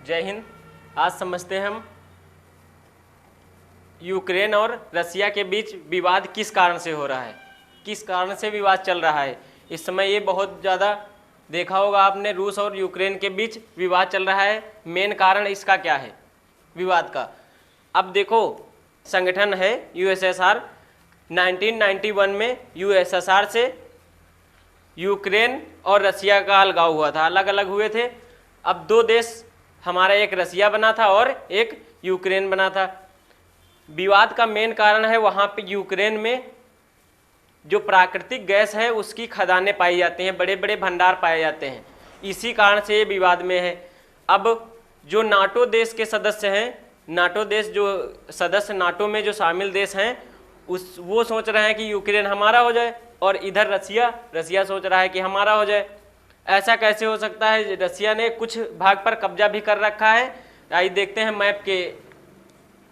जय हिंद। आज समझते हैं हम यूक्रेन और रसिया के बीच विवाद किस कारण से हो रहा है, किस कारण से विवाद चल रहा है। इस समय ये बहुत ज़्यादा देखा होगा आपने, रूस और यूक्रेन के बीच विवाद चल रहा है। मेन कारण इसका क्या है विवाद का? अब देखो, संगठन है यूएसएसआर। 1991 में यूएसएसआर से यूक्रेन और रसिया का अलगाव हुआ था, अलग अलग हुए थे। अब दो देश हमारा, एक रसिया बना था और एक यूक्रेन बना था। विवाद का मेन कारण है वहाँ पे यूक्रेन में जो प्राकृतिक गैस है उसकी खदानें पाई जाती हैं, बड़े बड़े भंडार पाए जाते हैं, इसी कारण से ये विवाद में है। अब जो नाटो देश के सदस्य हैं, नाटो देश जो सदस्य नाटो में जो शामिल देश हैं, वो सोच रहे हैं कि यूक्रेन हमारा हो जाए, और इधर रसिया सोच रहा है कि हमारा हो जाए। ऐसा कैसे हो सकता है? रसिया ने कुछ भाग पर कब्जा भी कर रखा है। आइए देखते हैं मैप के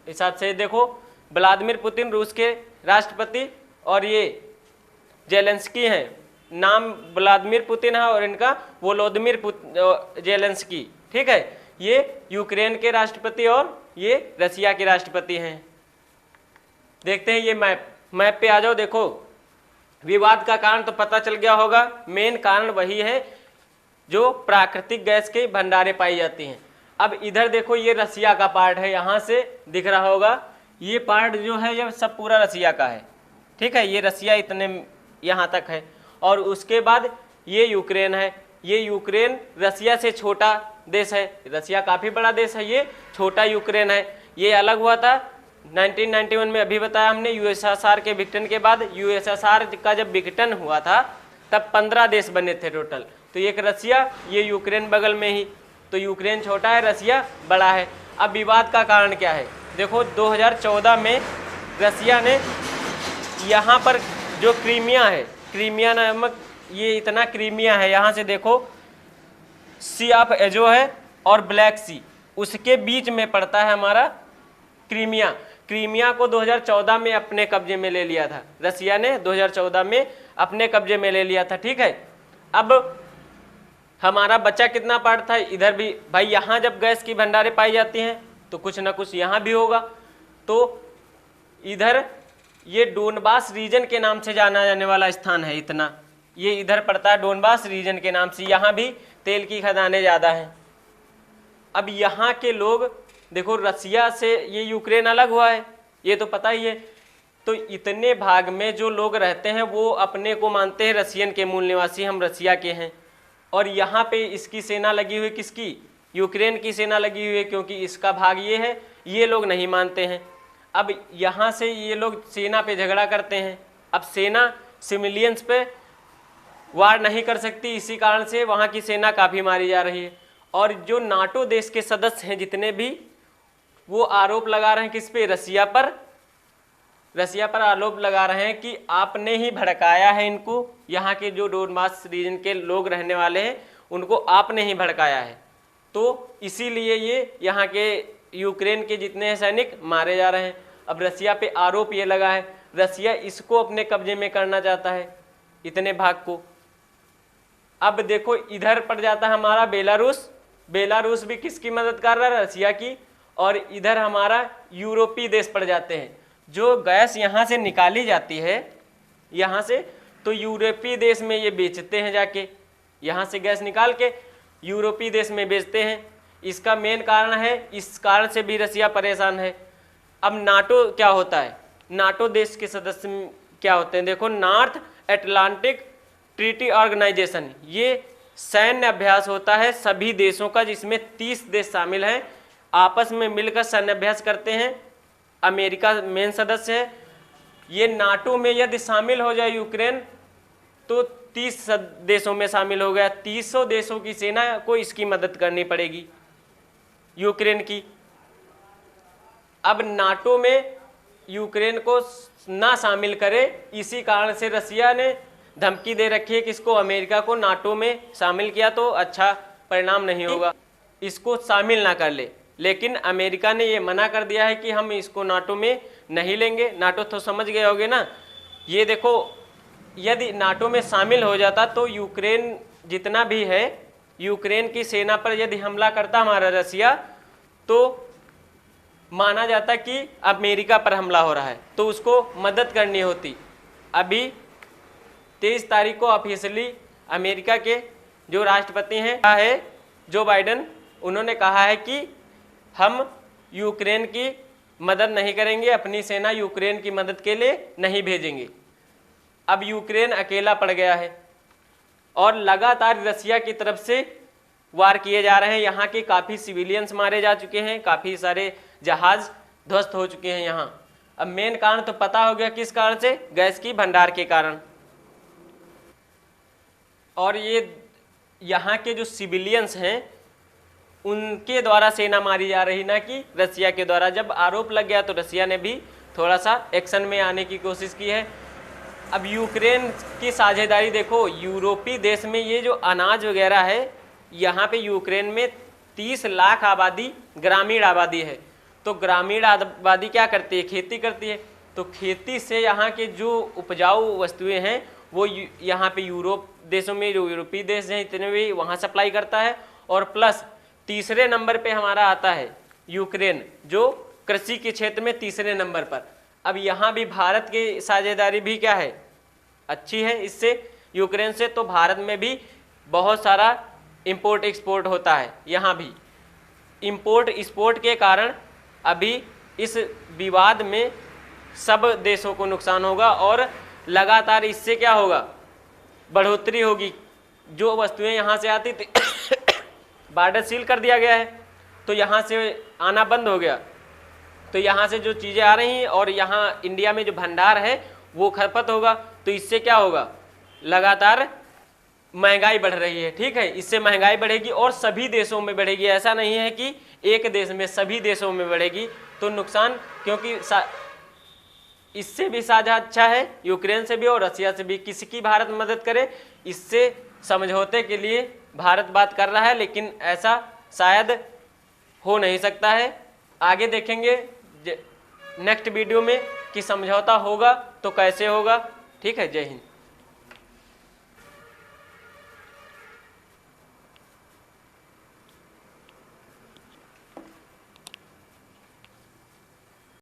हिसाब से। देखो, व्लादिमीर पुतिन रूस के राष्ट्रपति और ये जेलेंस्की हैं। नाम व्लादिमीर पुतिन है और इनका वोलोदिमीर जेलेंस्की, ठीक है। ये यूक्रेन के राष्ट्रपति और ये रसिया के राष्ट्रपति हैं। देखते हैं ये मैप पे आ जाओ। देखो, विवाद का कारण तो पता चल गया होगा। मेन कारण वही है जो प्राकृतिक गैस के भंडारें पाई जाती हैं। अब इधर देखो, ये रसिया का पार्ट है, यहाँ से दिख रहा होगा। ये पार्ट जो है ये सब पूरा रसिया का है, ठीक है। ये रसिया इतने यहाँ तक है, और उसके बाद ये यूक्रेन है। ये यूक्रेन रसिया से छोटा देश है, रसिया काफ़ी बड़ा देश है, ये छोटा यूक्रेन है। ये अलग हुआ था 1991 में, अभी बताया हमने। यूएसएसआर के विघटन के बाद, यूएसएसआर का जब विघटन हुआ था तब 15 देश बने थे टोटल। तो एक रसिया, ये यूक्रेन बगल में ही। तो यूक्रेन छोटा है, रसिया बड़ा है। अब विवाद का कारण क्या है? देखो, 2014 में रसिया ने यहाँ पर जो क्रीमिया है, क्रीमिया नामक ये इतना क्रीमिया है, यहाँ से देखो सी ऑफ एजो है और ब्लैक सी, उसके बीच में पड़ता है हमारा क्रीमिया। क्रीमिया को 2014 में अपने कब्जे में ले लिया था, रसिया ने 2014 में अपने कब्जे में ले लिया था, ठीक है। अब हमारा बचा कितना पार्ट था? इधर भी भाई, यहाँ जब गैस की भंडारें पाई जाती हैं तो कुछ ना कुछ यहाँ भी होगा। तो इधर ये डोनबास रीजन के नाम से जाना जाने वाला स्थान है, इतना ये इधर पड़ता है डोनबास रीजन के नाम से। यहाँ भी तेल की खदानें ज़्यादा हैं। अब यहाँ के लोग देखो, रसिया से ये यूक्रेन अलग हुआ है, ये तो पता ही है। तो इतने भाग में जो लोग रहते हैं वो अपने को मानते हैं रसियन के मूल निवासी, हम रसिया के हैं। और यहाँ पे इसकी सेना लगी हुई, किसकी? यूक्रेन की सेना लगी हुई है, क्योंकि इसका भाग ये है, ये लोग नहीं मानते हैं। अब यहाँ से ये लोग सेना पे झगड़ा करते हैं। अब सेना सिविलियंस पे वार नहीं कर सकती, इसी कारण से वहाँ की सेना काफ़ी मारी जा रही है। और जो नाटो देश के सदस्य हैं जितने भी, वो आरोप लगा रहे हैं किस पे? रसिया पर आरोप लगा रहे हैं कि आपने ही भड़काया है इनको, यहाँ के जो डोनबास रीजन के लोग रहने वाले हैं उनको आपने ही भड़काया है। तो इसीलिए ये यहाँ के यूक्रेन के जितने सैनिक मारे जा रहे हैं। अब रसिया पे आरोप ये लगा है, रसिया इसको अपने कब्जे में करना चाहता है, इतने भाग को। अब देखो, इधर पड़ जाता है हमारा बेलारूस भी किसकी मदद कर रहा है? रसिया की। और इधर हमारा यूरोपीय देश पड़ जाते हैं। जो गैस यहाँ से निकाली जाती है यहाँ से, तो यूरोपीय देश में ये बेचते हैं जाके, यहाँ से गैस निकाल के यूरोपीय देश में बेचते हैं। इसका मेन कारण है, इस कारण से भी रसिया परेशान है। अब नाटो क्या होता है? नाटो देश के सदस्य क्या होते हैं? देखो, नॉर्थ अटलांटिक ट्रीटी ऑर्गेनाइजेशन, ये सैन्य अभ्यास होता है सभी देशों का, जिसमें 30 देश शामिल हैं, आपस में मिलकर सैन्य अभ्यास करते हैं। अमेरिका मेन सदस्य है। ये नाटो में यदि शामिल हो जाए यूक्रेन तो 30 देशों में शामिल हो गया। 300 देशों की सेना को इसकी मदद करनी पड़ेगी, यूक्रेन की। अब नाटो में यूक्रेन को ना शामिल करे, इसी कारण से रसिया ने धमकी दे रखी है कि इसको, अमेरिका को नाटो में शामिल किया तो अच्छा परिणाम नहीं होगा, इसको शामिल ना कर ले। लेकिन अमेरिका ने ये मना कर दिया है कि हम इसको नाटो में नहीं लेंगे। नाटो तो समझ गए होगे ना। ये देखो, यदि नाटो में शामिल हो जाता तो यूक्रेन जितना भी है, यूक्रेन की सेना पर यदि हमला करता हमारा रसिया, तो माना जाता कि अमेरिका पर हमला हो रहा है, तो उसको मदद करनी होती। अभी 23 तारीख को ऑफिशियली अमेरिका के जो राष्ट्रपति हैं जो बाइडन, उन्होंने कहा है कि हम यूक्रेन की मदद नहीं करेंगे, अपनी सेना यूक्रेन की मदद के लिए नहीं भेजेंगे। अब यूक्रेन अकेला पड़ गया है और लगातार रसिया की तरफ से वार किए जा रहे हैं। यहाँ के काफ़ी सिविलियंस मारे जा चुके हैं, काफ़ी सारे जहाज ध्वस्त हो चुके हैं यहाँ। अब मेन कारण तो पता हो गया किस कारण से, गैस की भंडार के कारण। और ये यहाँ के जो सिविलियंस हैं उनके द्वारा सेना मारी जा रही, ना कि रसिया के द्वारा। जब आरोप लग गया तो रसिया ने भी थोड़ा सा एक्शन में आने की कोशिश की है। अब यूक्रेन की साझेदारी देखो, यूरोपीय देश में ये जो अनाज वगैरह है, यहाँ पे यूक्रेन में 30 लाख आबादी ग्रामीण आबादी है। तो ग्रामीण आबादी क्या करती है? खेती करती है। तो खेती से यहाँ के जो उपजाऊ वस्तुएं हैं वो यहाँ पे यूरोप देशों में, जो यूरोपीय देश हैं इतने भी, वहाँ सप्लाई करता है। और प्लस तीसरे नंबर पे हमारा आता है यूक्रेन, जो कृषि के क्षेत्र में तीसरे नंबर पर। अब यहाँ भी भारत की साझेदारी भी क्या है? अच्छी है इससे, यूक्रेन से। तो भारत में भी बहुत सारा इंपोर्ट एक्सपोर्ट होता है। यहाँ भी इंपोर्ट एक्सपोर्ट के कारण अभी इस विवाद में सब देशों को नुकसान होगा और लगातार इससे क्या होगा? बढ़ोतरी होगी। जो वस्तुएं यहाँ से आती थी बॉर्डर सील कर दिया गया है, तो यहाँ से आना बंद हो गया। तो यहाँ से जो चीज़ें आ रही हैं और यहाँ इंडिया में जो भंडार है वो खपत होगा। तो इससे क्या होगा? लगातार महंगाई बढ़ रही है। ठीक है, इससे महंगाई बढ़ेगी और सभी देशों में बढ़ेगी। ऐसा नहीं है कि एक देश में, सभी देशों में बढ़ेगी। तो नुकसान, क्योंकि इससे भी साझा अच्छा है, यूक्रेन से भी और रसिया से भी। किसकी भारत मदद करे, इससे समझौते के लिए भारत बात कर रहा है, लेकिन ऐसा शायद हो नहीं सकता है। आगे देखेंगे नेक्स्ट वीडियो में कि समझौता होगा तो कैसे होगा। ठीक है, जय हिंद।